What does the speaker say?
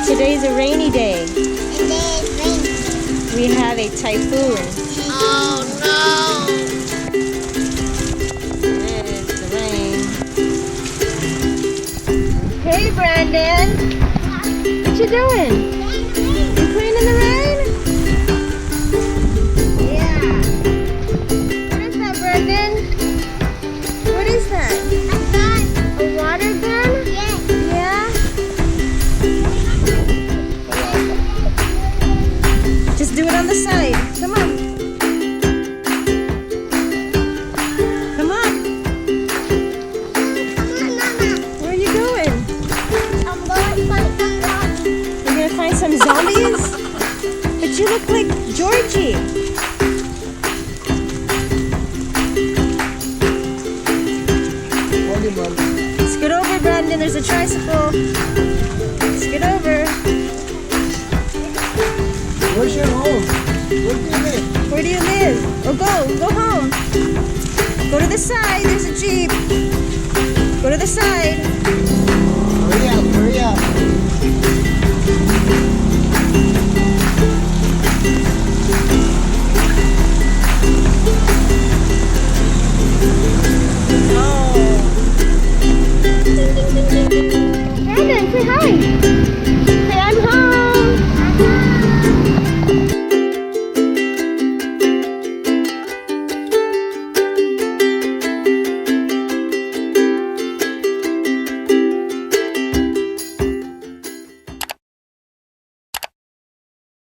Today's a rainy day. And then it's raining. We have a typhoon. Oh no! There's the rain. Hey, Brandon. What you doing? You playing in the rain? Yeah. What is that, Brandon? What is that? A gun. A water gun? Yes. Yeah? Just do it on the side. Come on. Come on. Come on, Mama. Where are you going? I'm going to find some dogs. You're gonna find some zombies? But you look like Georgie. Scoot over, Brandon. There's a tricycle. Scoot over. Where's your home? Where do you live? Where do you live? Oh, go home. Go to the side. There's a Jeep. Go to the side. Hurry up, hurry up.